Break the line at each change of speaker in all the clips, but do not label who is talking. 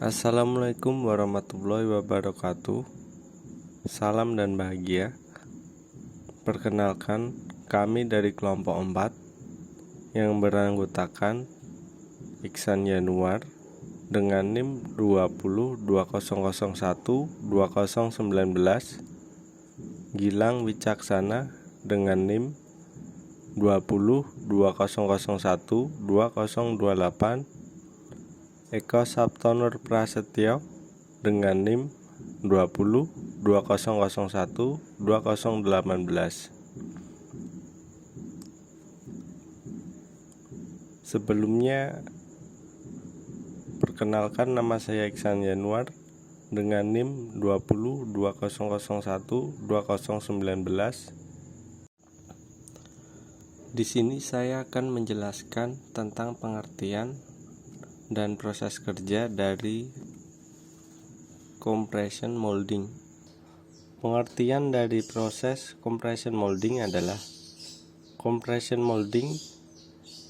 Assalamualaikum warahmatullahi wabarakatuh. Salam dan bahagia. Perkenalkan, kami dari kelompok 4 yang beranggotakan Iksan Yanuar dengan NIM 2020012019, Gilang Wicaksana dengan NIM 2020012028, Eko Sabtonur Prasetyo dengan NIM 2020012018. Sebelumnya, perkenalkan, nama saya Iksan Yanuar dengan NIM 2020012019. Di sini saya akan menjelaskan tentang pengertian dan proses kerja dari compression molding. Pengertian dari proses compression molding adalah compression molding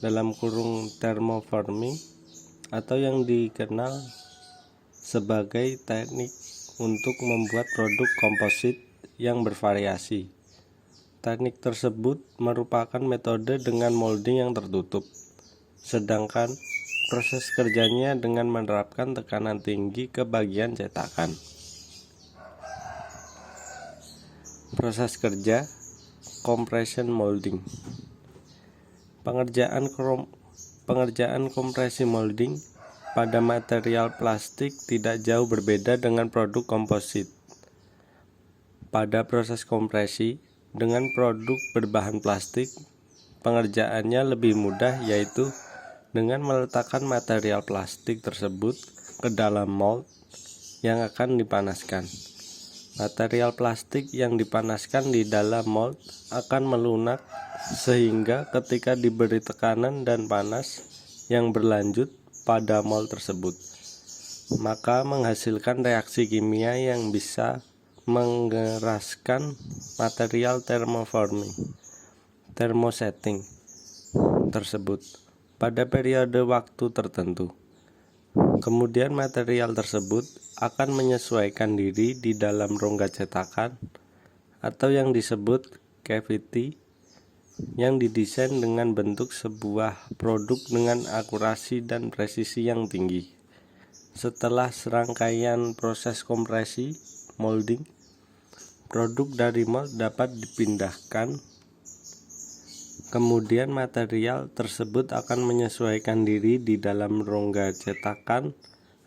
dalam kurung thermoforming atau yang dikenal sebagai teknik untuk membuat produk komposit yang bervariasi. Teknik tersebut merupakan metode dengan molding yang tertutup, sedangkan proses kerjanya dengan menerapkan tekanan tinggi ke bagian cetakan. Proses kerja compression molding. Pengerjaan kompresi molding pada material plastik tidak jauh berbeda dengan produk komposit. Pada proses kompresi dengan produk berbahan plastik, pengerjaannya lebih mudah, yaitu dengan meletakkan material plastik tersebut ke dalam mold yang akan dipanaskan. Material plastik yang dipanaskan di dalam mold akan melunak sehingga ketika diberi tekanan dan panas yang berlanjut pada mold tersebut, maka menghasilkan reaksi kimia yang bisa mengeraskan material thermosetting tersebut pada periode waktu tertentu. Kemudian material tersebut akan menyesuaikan diri di dalam rongga cetakan atau yang disebut cavity, yang didesain dengan bentuk sebuah produk dengan akurasi dan presisi yang tinggi. Setelah serangkaian proses kompresi molding, produk dari mold dapat dipindahkan. Kemudian material tersebut akan menyesuaikan diri di dalam rongga cetakan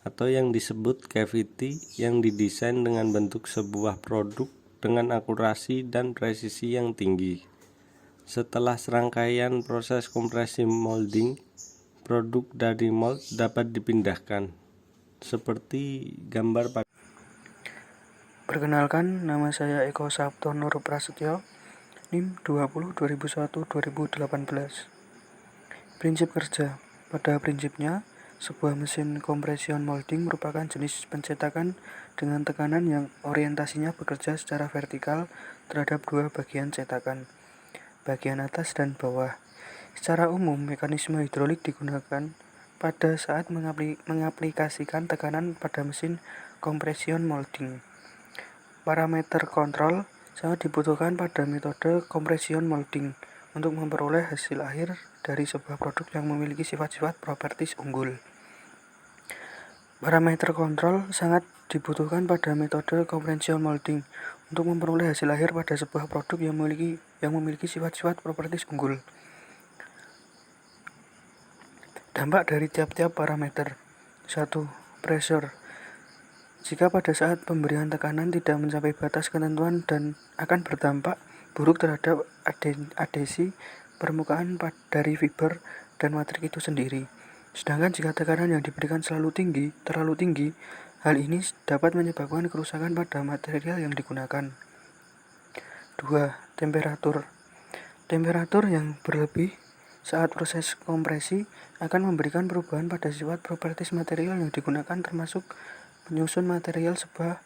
atau yang disebut cavity, yang didesain dengan bentuk sebuah produk dengan akurasi dan presisi yang tinggi. Setelah serangkaian proses kompresi molding, produk dari mold dapat dipindahkan seperti gambar pada.
Perkenalkan, nama saya Eko Sabtonur Prasetyo, NIM 202020012018. Prinsip kerja. Pada prinsipnya, sebuah mesin compression molding merupakan jenis pencetakan dengan tekanan yang orientasinya bekerja secara vertikal terhadap dua bagian cetakan, bagian atas dan bawah. Secara umum, mekanisme hidrolik digunakan pada saat mengaplikasikan tekanan pada mesin compression molding. Parameter kontrol sangat dibutuhkan pada metode compression molding untuk memperoleh hasil akhir dari sebuah produk yang memiliki sifat-sifat properties unggul. Parameter kontrol sangat dibutuhkan pada metode compression molding untuk memperoleh hasil akhir pada sebuah produk yang memiliki sifat-sifat properties unggul. Dampak dari tiap-tiap parameter. 1. Pressure. Jika pada saat pemberian tekanan tidak mencapai batas ketentuan dan akan berdampak buruk terhadap adhesi permukaan dari fiber dan matrik itu sendiri. Sedangkan jika tekanan yang diberikan terlalu tinggi, hal ini dapat menyebabkan kerusakan pada material yang digunakan. 2. Temperatur. Temperatur yang berlebih saat proses kompresi akan memberikan perubahan pada sifat properties material yang digunakan, termasuk menyusun material sebuah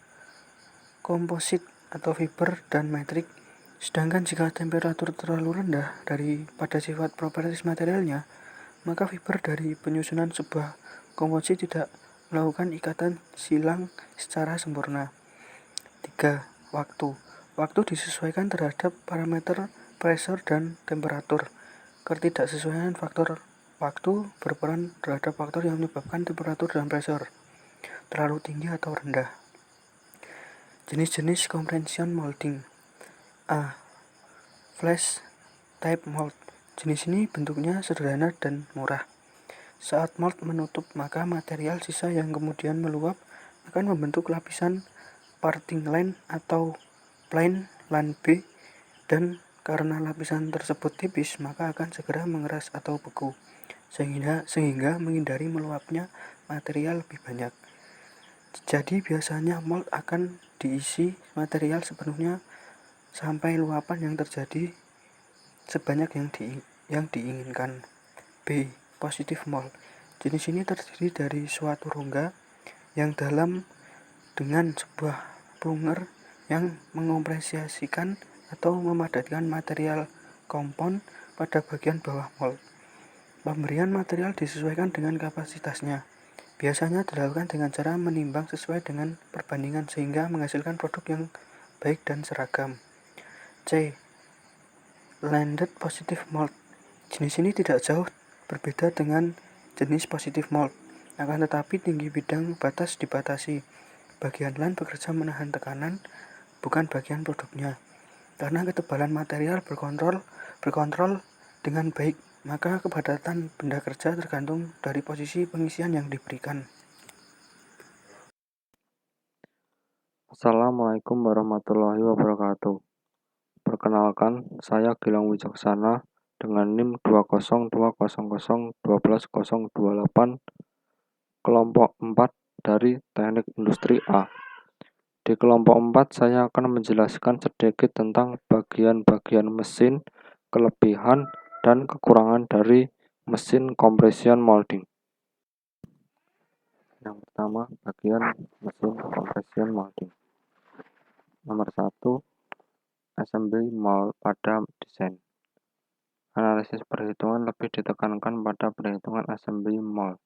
komposit atau fiber dan matrik. Sedangkan jika temperatur terlalu rendah pada sifat properties materialnya, maka fiber dari penyusunan sebuah komposit tidak melakukan ikatan silang secara sempurna. 3. Waktu. Waktu disesuaikan terhadap parameter pressure dan temperatur. Ketidaksesuaian faktor waktu berperan terhadap faktor yang menyebabkan temperatur dan pressure terlalu tinggi atau rendah. Jenis-jenis compression molding. A. Flash type mold. Jenis ini bentuknya sederhana dan murah. Saat mold menutup, maka material sisa yang kemudian meluap akan membentuk lapisan parting line atau plain line B, dan karena lapisan tersebut tipis, maka akan segera mengeras atau beku, sehingga menghindari meluapnya material lebih banyak. Jadi biasanya mold akan diisi material sepenuhnya sampai luapan yang terjadi sebanyak yang diinginkan. B. Positive mold. Jenis ini terdiri dari suatu rongga yang dalam dengan sebuah plunger yang mengompresikan atau memadatkan material kompon pada bagian bawah mold. Pemberian material disesuaikan dengan kapasitasnya. Biasanya dilakukan dengan cara menimbang sesuai dengan perbandingan sehingga menghasilkan produk yang baik dan seragam. C. Landed positive mold. Jenis ini tidak jauh berbeda dengan jenis positive mold, akan tetapi tinggi bidang batas dibatasi. Bagian land bekerja menahan tekanan, bukan bagian produknya. Karena ketebalan material berkontrol dengan baik, maka kepadatan benda kerja tergantung dari posisi pengisian yang diberikan.
Assalamualaikum warahmatullahi wabarakatuh. Perkenalkan, saya Gilang Wijaksana dengan NIM 20200120028, kelompok 4 dari Teknik Industri A. Di kelompok 4 saya akan menjelaskan sedikit tentang bagian-bagian mesin, kelebihan dan kekurangan dari mesin compression molding. Yang pertama, bagian mesin compression molding. Nomor 1, assembly mold pada desain. Analisis perhitungan lebih ditekankan pada perhitungan assembly mold.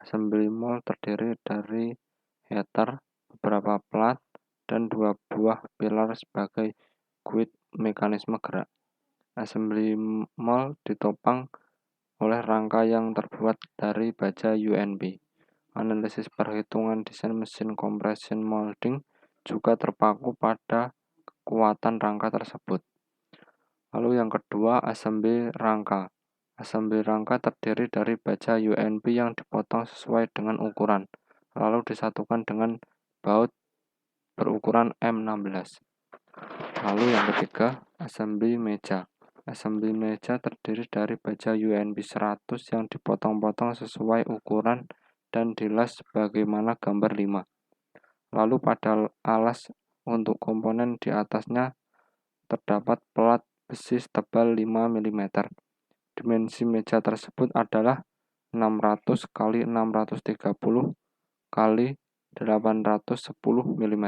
Assembly mold terdiri dari heater, beberapa plat, dan 2 buah pilar sebagai guide mekanisme gerak. Assembly mold ditopang oleh rangka yang terbuat dari baja UNB. Analisis perhitungan desain mesin compression molding juga terpaku pada kekuatan rangka tersebut. Lalu yang kedua, assembly rangka. Assembly rangka terdiri dari baja UNB yang dipotong sesuai dengan ukuran, lalu disatukan dengan baut berukuran M16. Lalu yang ketiga, assembly meja. Assembly meja terdiri dari baja UNB 100 yang dipotong-potong sesuai ukuran dan dilas sebagaimana gambar 5. Lalu pada alas untuk komponen di atasnya terdapat plat besi tebal 5 mm. Dimensi meja tersebut adalah 600 x 630 x 810 mm.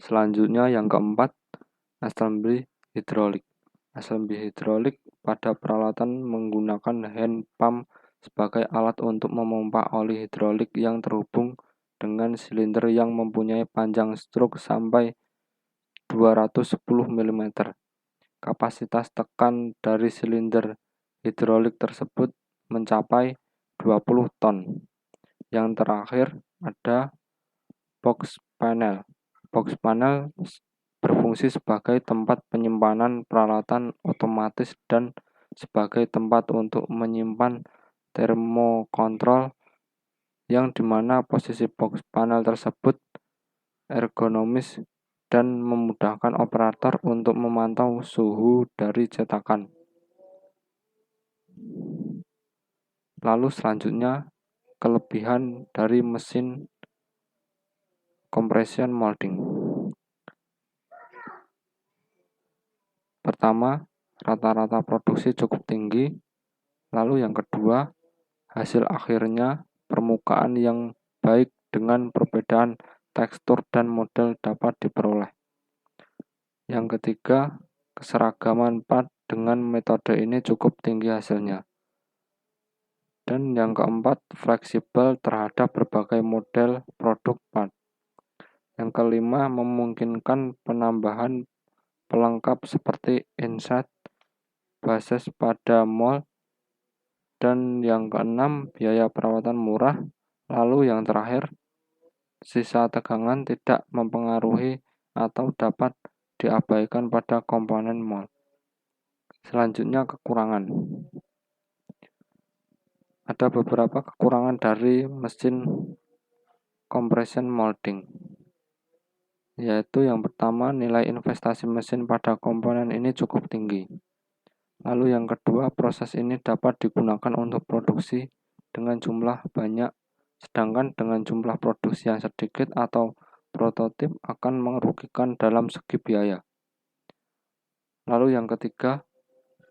Selanjutnya yang keempat, assembly hidrolik. Assembly hidrolik pada peralatan menggunakan hand pump sebagai alat untuk memompa oli hidrolik yang terhubung dengan silinder yang mempunyai panjang stroke sampai 210 mm. Kapasitas tekan dari silinder hidrolik tersebut mencapai 20 ton. Yang terakhir ada box panel. Box panel berfungsi sebagai tempat penyimpanan peralatan otomatis dan sebagai tempat untuk menyimpan termokontrol, yang dimana posisi box panel tersebut ergonomis dan memudahkan operator untuk memantau suhu dari cetakan. Lalu selanjutnya, kelebihan dari mesin compression molding. Pertama, rata-rata produksi cukup tinggi. Lalu yang kedua, hasil akhirnya permukaan yang baik dengan perbedaan tekstur dan model dapat diperoleh. Yang ketiga, keseragaman part dengan metode ini cukup tinggi hasilnya.
Dan yang keempat, fleksibel terhadap berbagai model produk part. Yang kelima, memungkinkan penambahan pelengkap seperti insert, basis pada mold. Dan yang keenam, biaya perawatan murah. Lalu yang terakhir, sisa tegangan tidak mempengaruhi atau dapat diabaikan pada komponen mold. Selanjutnya, kekurangan. Ada beberapa kekurangan dari mesin compression molding, yaitu yang pertama, nilai investasi mesin pada komponen ini cukup tinggi. Lalu yang kedua, proses ini dapat digunakan untuk produksi dengan jumlah banyak, sedangkan dengan jumlah produksi yang sedikit atau prototip akan merugikan dalam segi biaya. Lalu yang ketiga,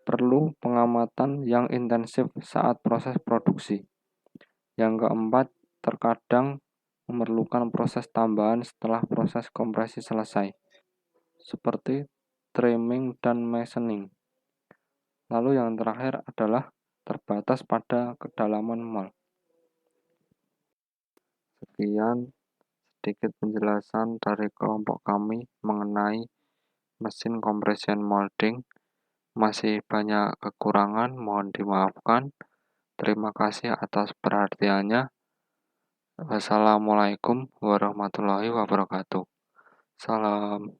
perlu pengamatan yang intensif saat proses produksi. Yang keempat, terkadang memerlukan proses tambahan setelah proses kompresi selesai, seperti trimming dan machining. Lalu yang terakhir adalah terbatas pada kedalaman mold. Sekian sedikit penjelasan dari kelompok kami mengenai mesin compression molding. Masih banyak kekurangan, mohon dimaafkan. Terima kasih atas perhatiannya. Wassalamualaikum warahmatullahi wabarakatuh. Salam.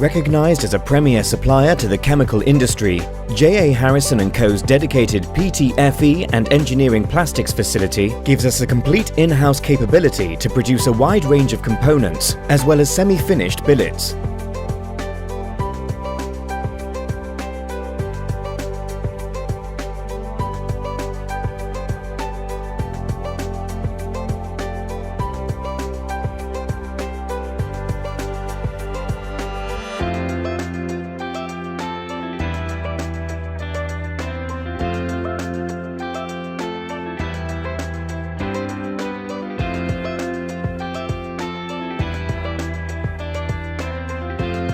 Recognized as a premier supplier to the chemical industry, J.A. Harrison & Co.'s dedicated PTFE and engineering plastics facility gives us a complete in-house capability to produce a wide range of components, as well as semi-finished billets.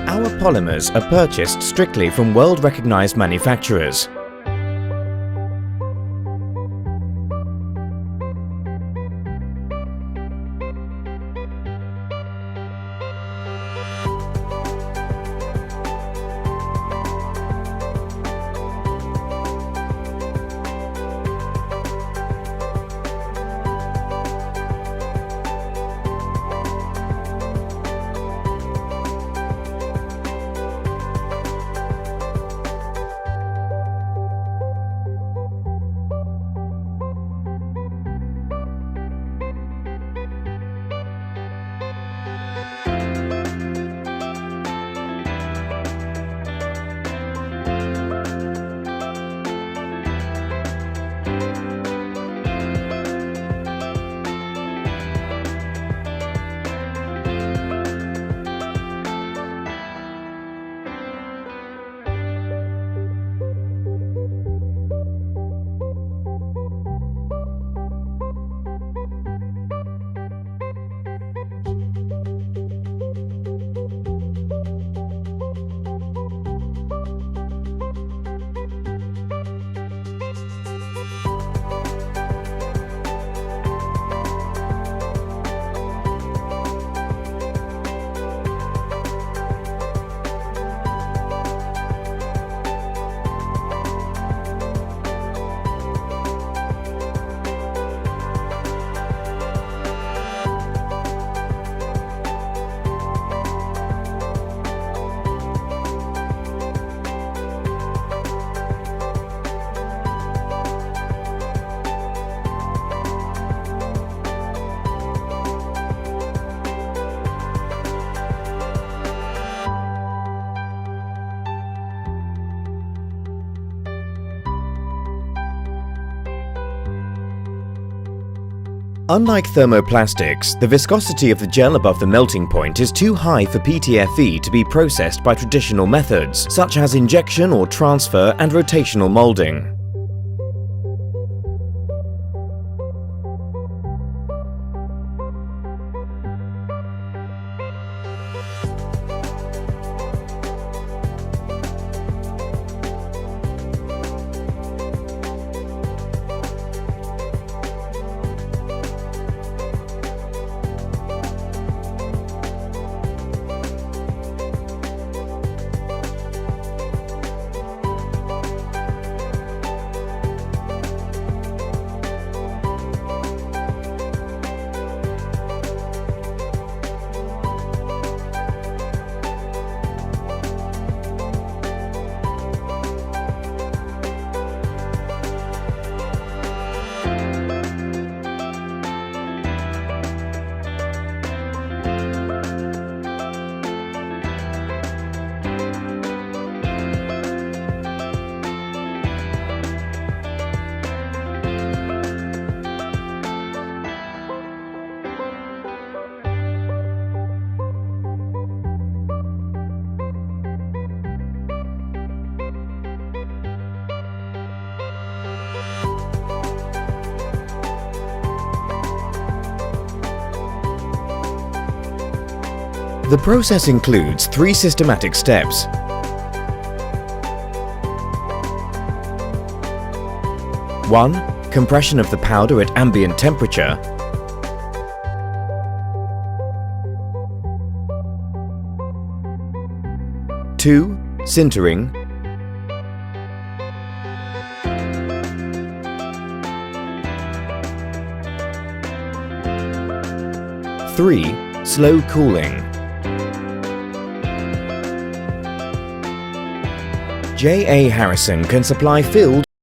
Our polymers are purchased strictly from world-recognized manufacturers. Unlike thermoplastics, the viscosity of the gel above the melting point is too high for PTFE to be processed by traditional methods, such as injection or transfer and rotational molding. The process includes 3 systematic steps. One, compression of the powder at ambient temperature. 2, sintering. 3, slow cooling. J.A. Harrison can supply filled